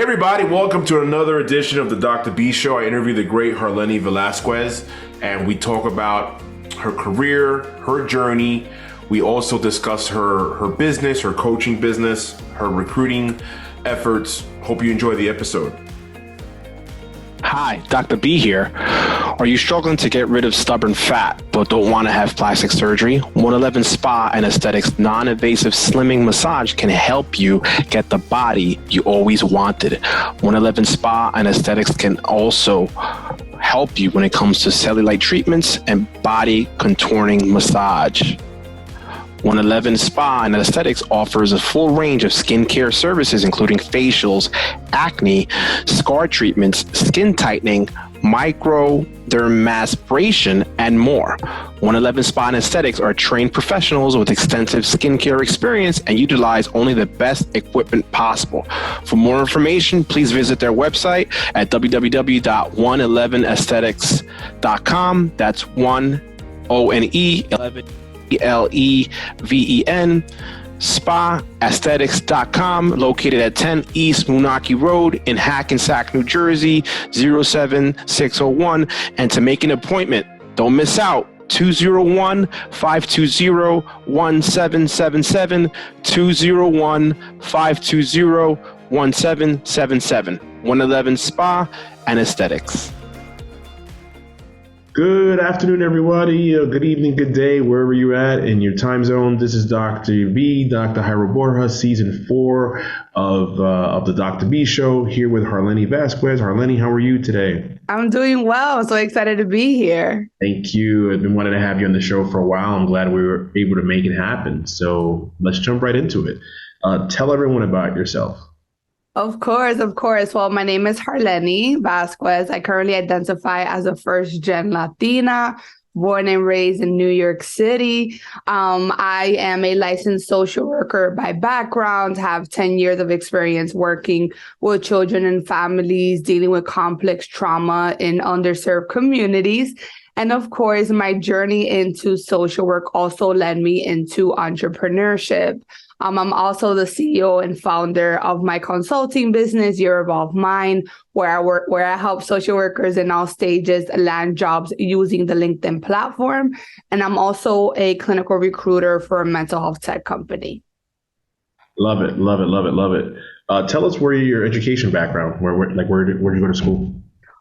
Hey everybody, welcome to another edition of the Dr. B Show. I interview the great Harleny Vasquez, and we talk about her career, her journey. We also discuss her business, her coaching business, her recruiting efforts. Hope you enjoy the episode. Hi, Dr. B here. Are you struggling to get rid of stubborn fat but don't want to have plastic surgery? 111 Spa and Aesthetics non-invasive slimming massage can help you get the body you always wanted. 111 Spa and Aesthetics can also help you when it comes to cellulite treatments and body contouring massage. 111 Spa and Aesthetics offers a full range of skincare services, including facials, acne, scar treatments, skin tightening, microdermabrasion, and more. 111 Spa and Aesthetics are trained professionals with extensive skincare experience and utilize only the best equipment possible. For more information, please visit their website at www.111aesthetics.com. That's 1-O-N-E-11 Leven spaaesthetics.com, located at 10 East Moonachie Road in Hackensack, New Jersey, 07601. And to make an appointment, don't miss out, 201-520-1777, 201-520-1777, 111 Spa and Aesthetics. Good afternoon, everybody. Good evening, good day, wherever you're at in your time zone. This is Dr. B, Dr. Jairo Borja, season 4 of the Dr. B Show, here with Harleny Vasquez. Harleny, how are you today? I'm doing well. So excited to be here. Thank you. I've been wanting to have you on the show for a while. I'm glad we were able to make it happen. So let's jump right into it. Tell everyone about yourself. Of course. Well, my name is Harleny Vasquez. I currently identify as a first-gen Latina, born and raised in New York City. I am a licensed social worker by background, have 10 years of experience working with children and families dealing with complex trauma in underserved communities. And of course, my journey into social work also led me into entrepreneurship. I'm also the CEO and founder of my consulting business, Your Evolve Mind, where I help social workers in all stages land jobs using the LinkedIn platform. And I'm also a clinical recruiter for a mental health tech company. Love it. Tell us where your education background, where did you go to school?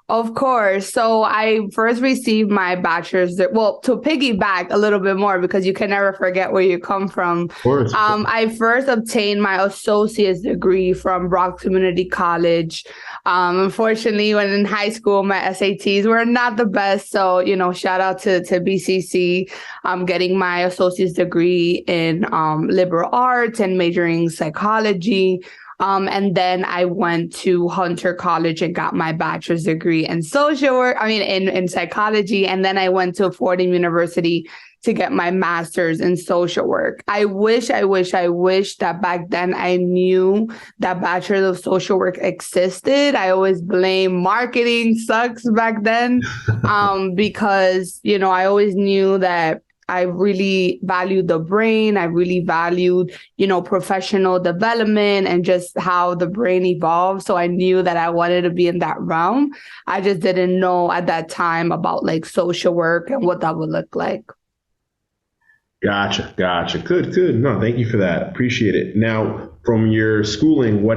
Of course. So I first received my bachelor's, well, to piggyback a little bit more, because you can never forget where you come from. Of course. I first obtained my associate's degree from Bronx Community College. Unfortunately, when in high school, my SATs were not the best. So, shout out to BCC. I'm getting my associate's degree in liberal arts and majoring in psychology. And then I went to Hunter College and got my bachelor's degree in social work, in psychology. And then I went to Fordham University to get my master's in social work. I wish that back then I knew that Bachelor of Social Work existed. I always blame marketing sucks back then, because, I always knew that I really valued the brain. I really valued, professional development and just how the brain evolves. So I knew that I wanted to be in that realm. I just didn't know at that time about social work and what that would look like. Gotcha. Good. No, thank you for that. Appreciate it. Now, from your schooling,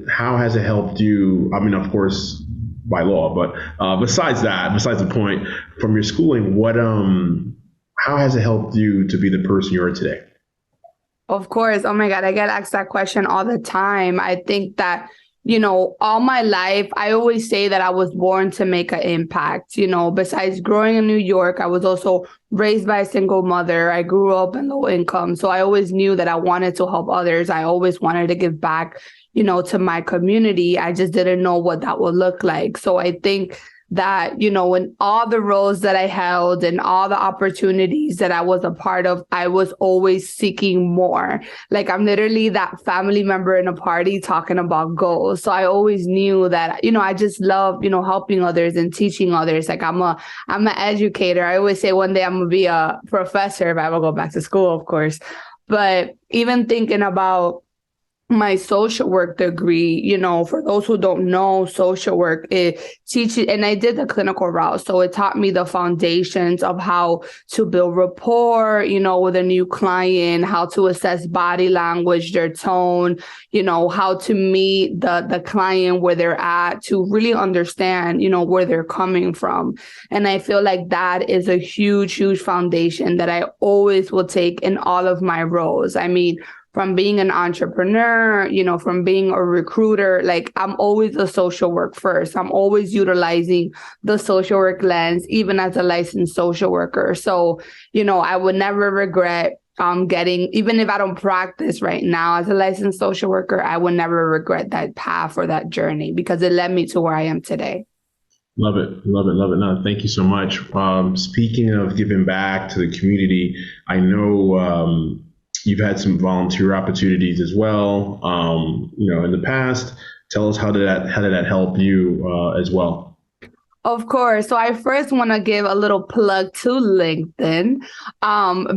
how has it helped you? Of course, by law, but besides the point, from your schooling, how has it helped you to be the person you are today? Of course. Oh my God, I get asked that question all the time. I think that, all my life, I always say that I was born to make an impact. Besides growing in New York, I was also raised by a single mother. I grew up in low income. So I always knew that I wanted to help others. I always wanted to give back, to my community. I just didn't know what that would look like. So I think that, in all the roles that I held and all the opportunities that I was a part of, I was always seeking more. I'm literally that family member in a party talking about goals. So I always knew that, I just love, helping others and teaching others. I'm an educator. I always say one day I'm going to be a professor if I ever go back to school, of course. But even thinking about my social work degree, for those who don't know, social work, it teaches, and I did the clinical route. So it taught me the foundations of how to build rapport, with a new client, how to assess body language, their tone, how to meet the client where they're at, to really understand, where they're coming from. And I feel like that is a huge, huge foundation that I always will take in all of my roles. I mean, from being an entrepreneur, from being a recruiter, like I'm always a social work first. I'm always utilizing the social work lens, even as a licensed social worker. So, I would never regret getting, even if I don't practice right now as a licensed social worker, I would never regret that path or that journey because it led me to where I am today. Love it. Love it. Love it. No, thank you so much. Speaking of giving back to the community, I know, you've had some volunteer opportunities as well, in the past. Tell us how did that help you as well? Of course. So I first want to give a little plug to LinkedIn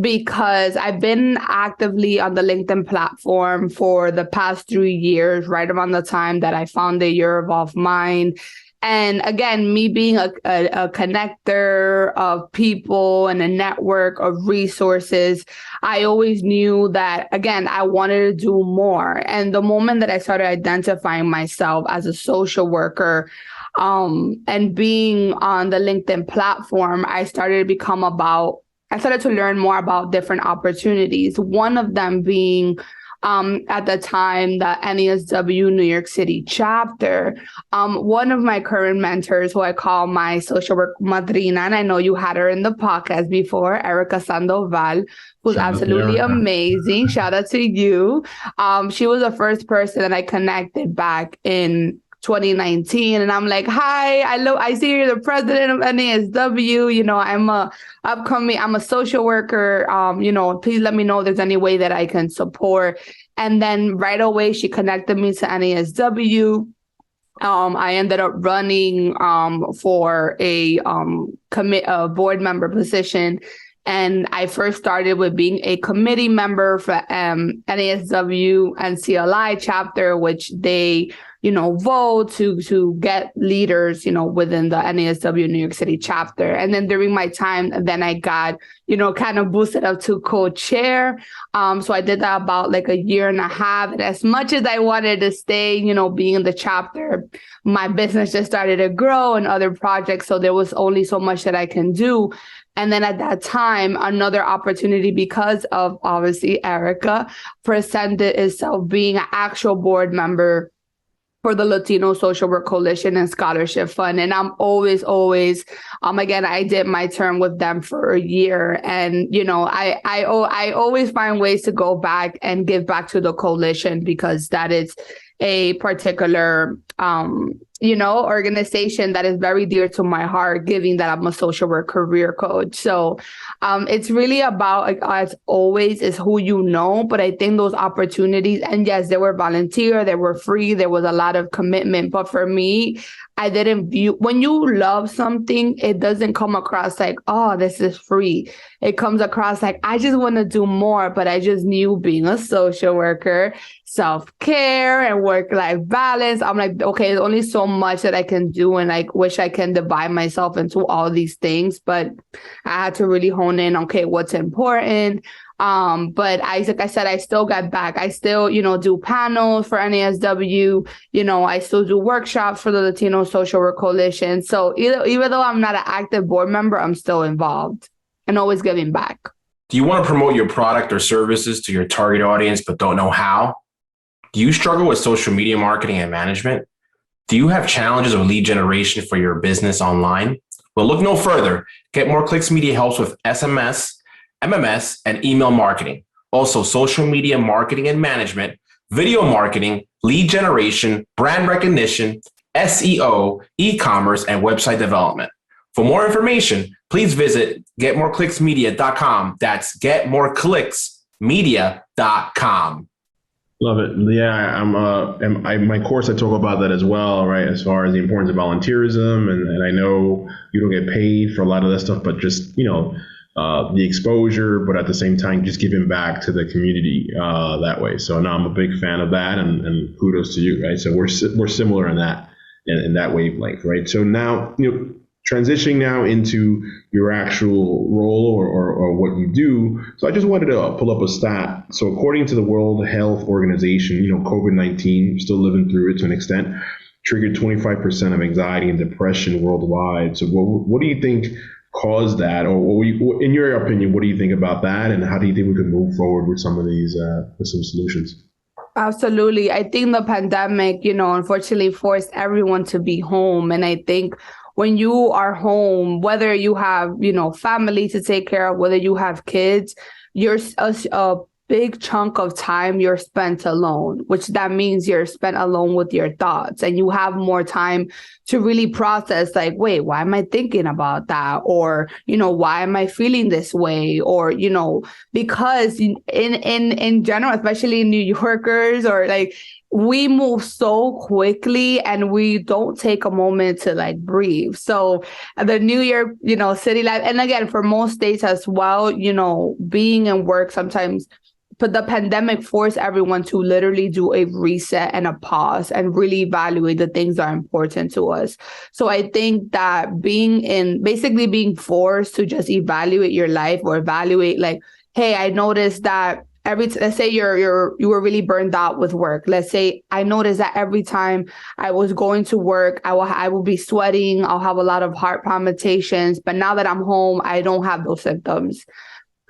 because I've been actively on the LinkedIn platform for the past 3 years, right around the time that I founded Your Evolved Mind. And again, me being a connector of people and a network of resources, I always knew that, again, I wanted to do more. And the moment that I started identifying myself as a social worker, and being on the LinkedIn platform, I started to learn more about different opportunities. One of them being at the time, the NESW New York City chapter. One of my current mentors, who I call my social work madrina, and I know you had her in the podcast before, Erica Sandoval, who's absolutely amazing. Shout out to you. She was the first person that I connected back in 2019, and I'm like, hi, I see you're the president of NASW. I'm a social worker. Please let me know if there's any way that I can support. And then right away, she connected me to NASW. I ended up running for a board member position. And I first started with being a committee member for NASW and CLI chapter, which they vote to get leaders, within the NASW New York City chapter. And then during my time, then I got, kind of boosted up to co-chair. So I did that about like a year and a half. And as much as I wanted to stay, being in the chapter, my business just started to grow and other projects. So there was only so much that I can do. And then at that time, another opportunity, because of obviously Erica, presented itself, being an actual board member for the Latino Social Work Coalition and Scholarship Fund. And I'm always, again, I did my term with them for a year. And, I always find ways to go back and give back to the coalition, because that is a particular, organization that is very dear to my heart, given that I'm a social work career coach. So it's really about, like, as always, is who you know. But I think those opportunities, and yes, they were volunteer, they were free, there was a lot of commitment. But for me, I didn't view, when you love something, it doesn't come across like, oh, this is free. It comes across like, I just want to do more. But I just knew, being a social worker, self-care and work-life balance, I'm like, okay, there's only so much that I can do, and I wish I can divide myself into all these things. But I had to really hone in, okay, what's important. But like I said, I still got back. I still, do panels for NASW. I still do workshops for the Latino Social Work Coalition. So even though I'm not an active board member, I'm still involved and always giving back. Do you want to promote your product or services to your target audience but don't know how? Do you struggle with social media marketing and management? Do you have challenges with lead generation for your business online? Well, look no further. Get More Clicks Media helps with SMS, MMS, and email marketing. Also, social media marketing and management, video marketing, lead generation, brand recognition, SEO, e-commerce, and website development. For more information, please visit getmoreclicksmedia.com. That's getmoreclicksmedia.com. Love it. Yeah, my course, I talk about that as well, right? As far as the importance of volunteerism, and I know you don't get paid for a lot of that stuff, but just the exposure, but at the same time, just giving back to the community that way. So now I'm a big fan of that, and kudos to you, right? So we're similar in that wavelength, right? So now, transitioning now into your actual role or what you do. So I just wanted to pull up a stat. So according to the World Health Organization, COVID-19, still living through it to an extent, triggered 25% of anxiety and depression worldwide. So what do you think caused that? Or in your opinion, what do you think about that? And how do you think we could move forward with some of these, with some solutions? Absolutely. I think the pandemic, unfortunately forced everyone to be home. And I think when you are home, whether you have, family to take care of, whether you have kids, you're a big chunk of time you're spent alone, which that means you're spent alone with your thoughts, and you have more time to really process, like, wait, why am I thinking about that? Or, why am I feeling this way? Or, because in general, especially New Yorkers, or like, we move so quickly and we don't take a moment to like breathe. So the New York, city life, and again, for most states as well, being in work sometimes, but the pandemic forced everyone to literally do a reset and a pause and really evaluate the things that are important to us. So I think that being forced to just evaluate your life, or evaluate, like, hey, I noticed that let's say you were really burned out with work. Let's say I noticed that every time I was going to work, I will be sweating. I'll have a lot of heart palpitations. But now that I'm home, I don't have those symptoms.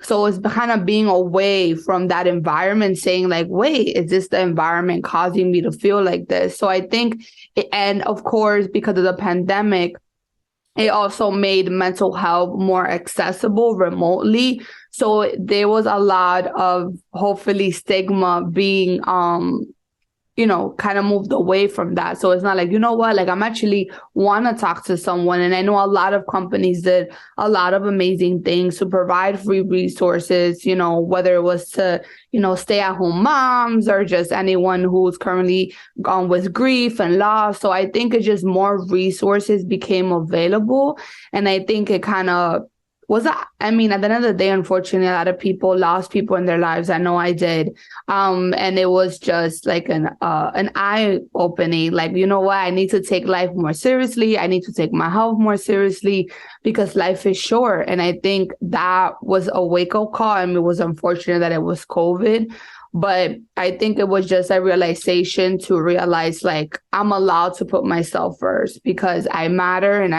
So it's kind of being away from that environment, saying like, wait, is this the environment causing me to feel like this? So I think, and of course, because of the pandemic, it also made mental health more accessible remotely. So there was a lot of, hopefully, stigma being, kind of moved away from that. So it's not like, like, I'm actually want to talk to someone. And I know a lot of companies did a lot of amazing things to provide free resources, whether it was to, stay at home moms, or just anyone who's currently gone with grief and loss. So I think it's just more resources became available. And I think it kind of at the end of the day, unfortunately, a lot of people lost people in their lives. I know I did. And it was just like an eye opening, like, what? I need to take life more seriously. I need to take my health more seriously, because life is short. And I think that was a wake up call. And it was unfortunate that it was COVID. But I think it was just a realization to realize, like, I'm allowed to put myself first, because I matter, and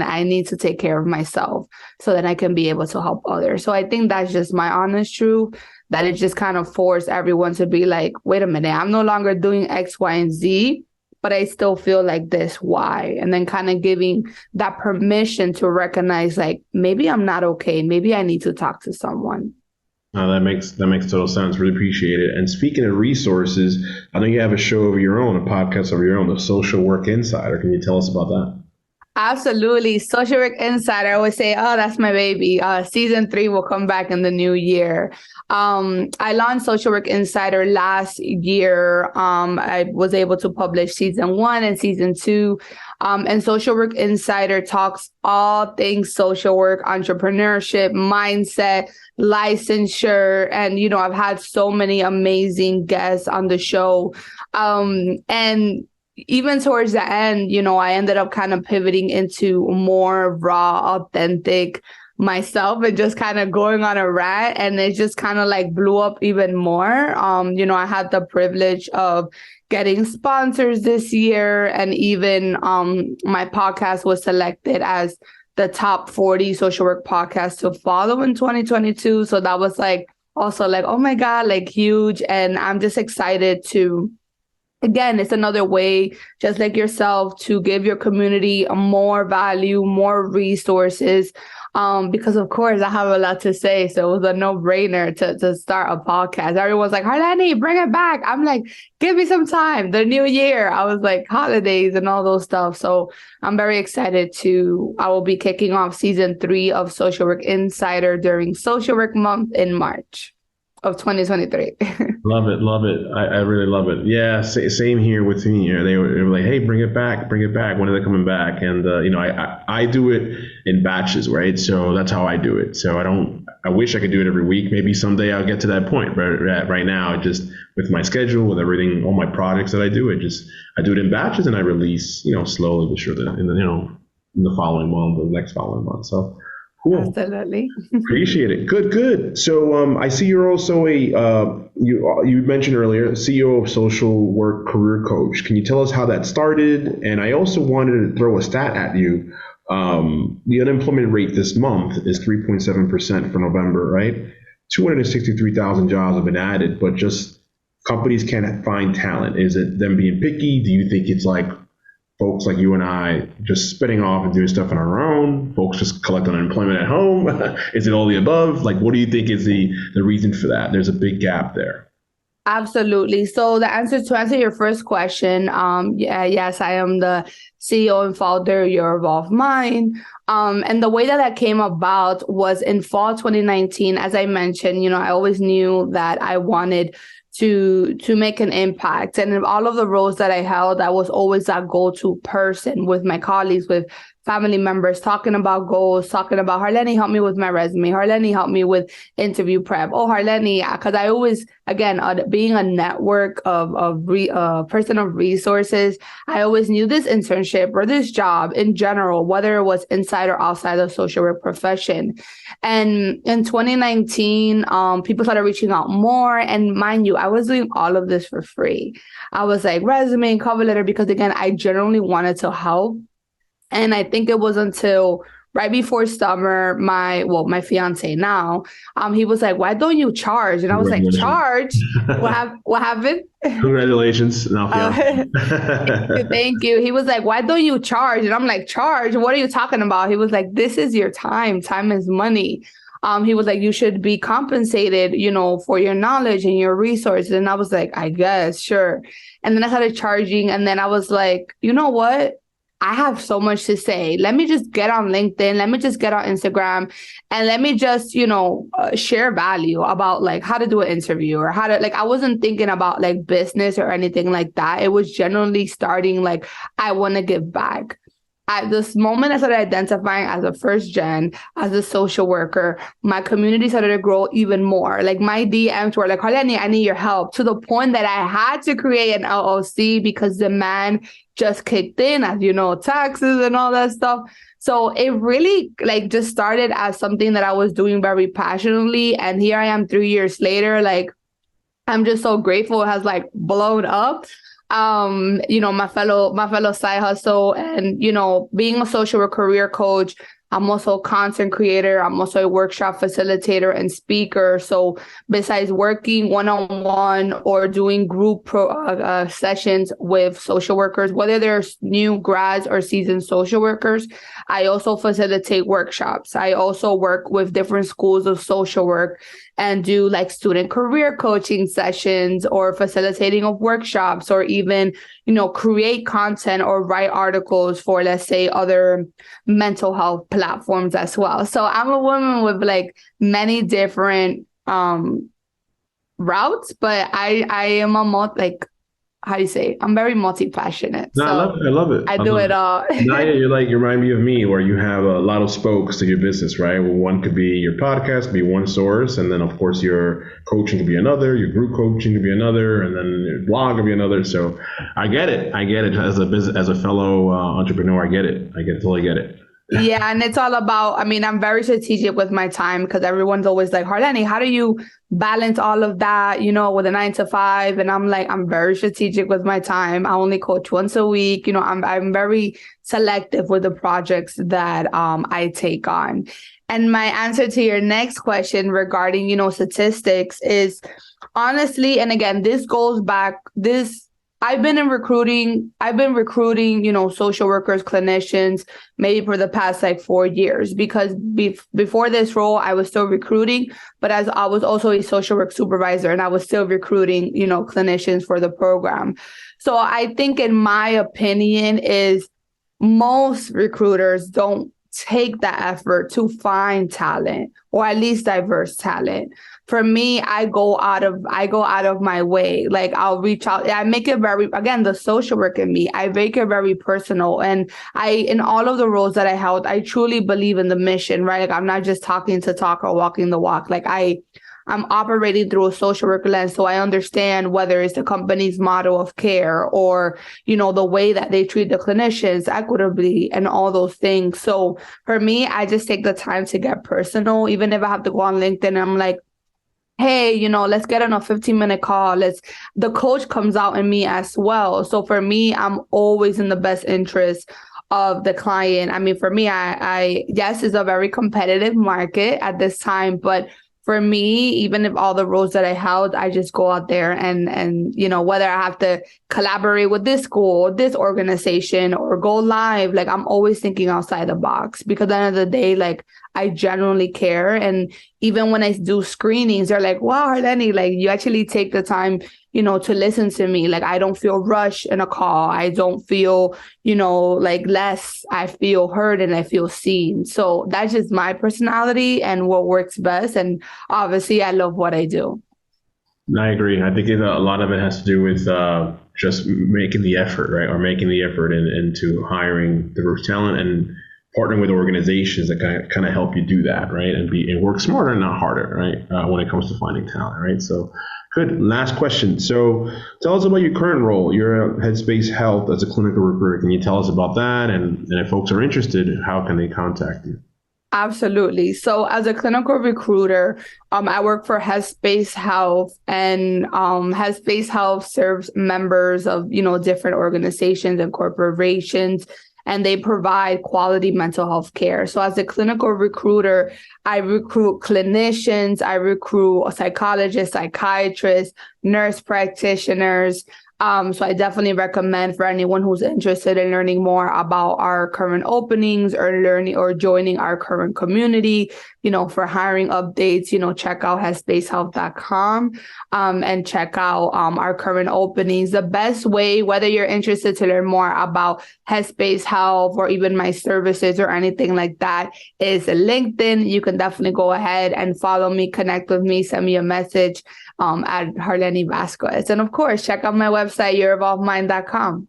I need to take care of myself so that I can be able to help others. So I think that's just my honest truth, that it just kind of forced everyone to be like, wait a minute, I'm no longer doing X, Y, and Z, but I still feel like this, why? And then kind of giving that permission to recognize, like, maybe I'm not okay. Maybe I need to talk to someone. That makes total sense. Really appreciate it. And speaking of resources, I know you have a show of your own, a podcast of your own, the Social Work Insider. Can you tell us about that? Absolutely. Social Work Insider, I always say, oh, that's my baby. Season 3 will come back in the new year. I launched Social Work Insider last year. I was able to publish season 1 and season 2. And Social Work Insider talks all things social work, entrepreneurship, mindset, licensure. And, I've had so many amazing guests on the show. And even towards the end, I ended up kind of pivoting into more raw, authentic myself, and just kind of going on a rant, and it just kind of like blew up even more. I had the privilege of getting sponsors this year, and even my podcast was selected as the top 40 social work podcasts to follow in 2022. So that was like also like, oh my God, like huge. And I'm just excited to, again, it's another way, just like yourself, to give your community more value, more resources, because of course I have a lot to say. So it was a no-brainer to start a podcast. Everyone's like, Harleny, bring it back. I'm like, give me some time. The new year, I was like, holidays and all those stuff. So I'm very excited I will be kicking off season 3 of Social Work Insider during Social Work Month in March of 2023. Love it, love it. I really love it. Yeah, same here with me. They were like, "Hey, bring it back, bring it back. When are they coming back?" And I do it in batches, right? So that's how I do it. So I don't. I wish I could do it every week. Maybe someday I'll get to that point. But right now, just with my schedule, with everything, all my projects that I do, I do it in batches and I release, slowly but surely in the following month, the next following month. So. Cool. Absolutely. Appreciate it. Good, good. So I see you're also you mentioned earlier, CEO of Social Work Career Coach. Can you tell us how that started? And I also wanted to throw a stat at you. The unemployment rate this month is 3.7% for November, right? 263,000 jobs have been added, but just companies can't find talent. Is it them being picky? Do you think it's like folks like you and I just spinning off and doing stuff on our own? Folks just collect unemployment at home? Is it all the above? Like, what do you think is the reason for that? There's a big gap there. Absolutely. So to answer your first question, yes, I am the CEO and founder, Your Evolved Mind. And the way that came about was in fall 2019. As I mentioned, I always knew that I wanted to make an impact. And in all of the roles that I held, I was always that go-to person with my colleagues, with family members, talking about goals, talking about, Harleny, help me with my resume. Harleny, help me with interview prep. Oh, Harleny, because I always, again, being a network person of resources, I always knew this internship or this job in general, whether it was inside or outside the social work profession. And in 2019, people started reaching out more. And mind you, I was doing all of this for free. I was like resume and cover letter because, again, I genuinely wanted to help. And I think it was until right before summer, my fiance now, he was like, "Why don't you charge?" And I was like, "Charge? What happened?" Congratulations. No, Thank you. He was like, "Why don't you charge?" And I'm like, "Charge? What are you talking about?" He was like, "This is your time. Time is money." He was like, "You should be compensated, for your knowledge and your resources." And I was like, "I guess, sure." And then I started charging. And then I was like, you know what? I have so much to say. Let me just get on LinkedIn. Let me just get on Instagram and let me just, share value about like how to do an interview or how to, like, I wasn't thinking about like business or anything like that. It was generally starting like, I want to give back. At this moment, I started identifying as a first gen, as a social worker. My community started to grow even more. Like my DMs were like, Harleny, I need your help, to the point that I had to create an LLC because demand just kicked in, as you know, taxes and all that stuff. So it really like just started as something that I was doing very passionately. And here I am 3 years later, like I'm just so grateful it has like blown up. My fellow side hustle and, being a social work career coach. I'm also a content creator. I'm also a workshop facilitator and speaker. So besides working one-on-one or doing group sessions with social workers, whether they're new grads or seasoned social workers, I also facilitate workshops. I also work with different schools of social work and do like student career coaching sessions or facilitating of workshops, or even, create content or write articles for, let's say, other mental health platforms as well. So I'm a woman with like many different routes, but I am how do you say? I'm very multi-passionate. No, so I love it. I do it all. Now you remind me of me, where you have a lot of spokes to your business, right? Well, one could be your podcast, be one source, and then of course your coaching could be another, your group coaching could be another, and then your blog could be another. So I get it. As a fellow entrepreneur, I get it. Totally get it. Yeah, and it's all about, I'm very strategic with my time because everyone's always like, Harleny, how do you balance all of that, with a 9 to 5? And I'm like, I'm very strategic with my time. I only coach once a week. I'm very selective with the projects that I take on. And my answer to your next question regarding, statistics is honestly, and again, this goes back, I've been recruiting, social workers, clinicians, maybe for the past 4 years, because before this role, I was still recruiting, but as I was also a social work supervisor and I was still recruiting, clinicians for the program. So I think, in my opinion, is most recruiters don't take that effort to find talent, or at least diverse talent. For me, I go out of my way. Like, I'll reach out. I make it very, again, the social work in me, I make it very personal. And in all of the roles that I held, I truly believe in the mission, right? Like, I'm not just talking to talk or walking the walk. Like, I'm operating through a social work lens. So I understand whether it's the company's model of care or, the way that they treat the clinicians equitably and all those things. So for me, I just take the time to get personal. Even if I have to go on LinkedIn, I'm like, hey, let's get on a 15-minute call. The coach comes out in me as well. So for me, I'm always in the best interest of the client. I mean, for me, yes, it's a very competitive market at this time, but for me, even if all the roles that I held, I just go out there and whether I have to collaborate with this school, this organization, or go live, like, I'm always thinking outside the box, because at the end of the day, like, I genuinely care. And even when I do screenings, they're like, wow, Harleny, like, you actually take the time, to listen to me. Like, I don't feel rushed in a call. I don't feel, like less. I feel heard and I feel seen. So that's just my personality and what works best. And obviously, I love what I do. I agree. I think a lot of it has to do with just making the effort, right? Or making the effort into hiring diverse talent and partnering with organizations that kind of help you do that, right? And work smarter and not harder, right? When it comes to finding talent, right? So, good. Last question. So, tell us about your current role. You're at Headspace Health as a clinical recruiter. Can you tell us about that? And if folks are interested, how can they contact you? Absolutely. So as a clinical recruiter, I work for Headspace Health, and Headspace Health serves members of, different organizations and corporations, and they provide quality mental health care. So as a clinical recruiter, I recruit clinicians, I recruit psychologists, psychiatrists, nurse practitioners. So I definitely recommend for anyone who's interested in learning more about our current openings or joining our current community, for hiring updates, check out headspacehealth.com and check out our current openings. The best way, whether you're interested to learn more about Headspace Health or even my services or anything like that, is LinkedIn. You can definitely go ahead and follow me, connect with me, send me a message at Harleny Vasquez. And of course, check out my website, yourevolvedmind.com.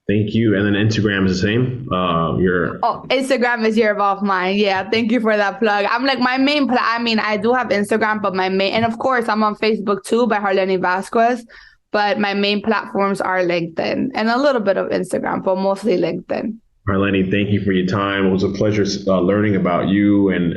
Thank you. And then Instagram is the same. Instagram is Your Evolved Mind. Yeah, thank you for that plug. I'm like, my main I do have Instagram, but and of course, I'm on Facebook too by Harleny Vasquez. But my main platforms are LinkedIn and a little bit of Instagram, but mostly LinkedIn. Harleny, thank you for your time. It was a pleasure learning about you and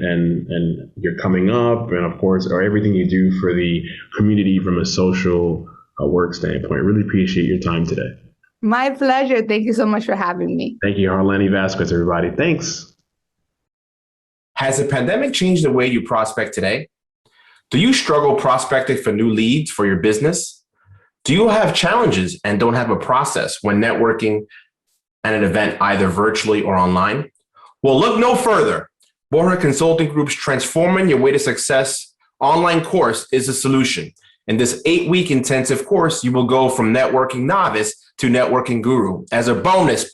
your coming up, and of course, or everything you do for the community from a social work standpoint. Really appreciate your time today. My pleasure. Thank you so much for having me. Thank you, Harleny Vasquez, everybody. Thanks. Has the pandemic changed the way you prospect today? Do you struggle prospecting for new leads for your business? Do you have challenges and don't have a process when networking at an event, either virtually or online? Well, look no further. Borja Consulting Group's Transforming Your Way to Success online course is a solution. In this 8-week intensive course, you will go from networking novice to networking guru. As a bonus,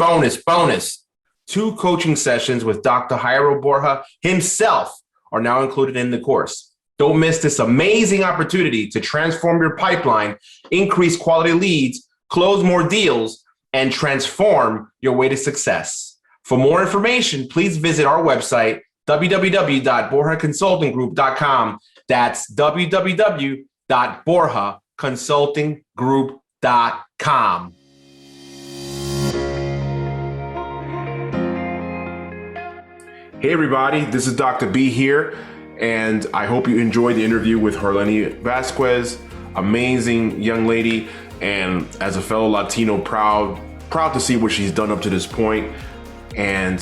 2 coaching sessions with Dr. Jairo Borja himself are now included in the course. Don't miss this amazing opportunity to transform your pipeline, increase quality leads, close more deals, and transform your way to success. For more information, please visit our website, www.borjaconsultinggroup.com. That's www.borjaconsultinggroup.com. Hey everybody, this is Dr. B here, and I hope you enjoyed the interview with Harleny Vasquez, amazing young lady, and as a fellow Latino, proud to see what she's done up to this point. And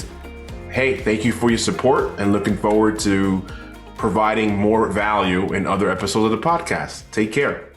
hey, thank you for your support, and looking forward to providing more value in other episodes of the podcast. Take care.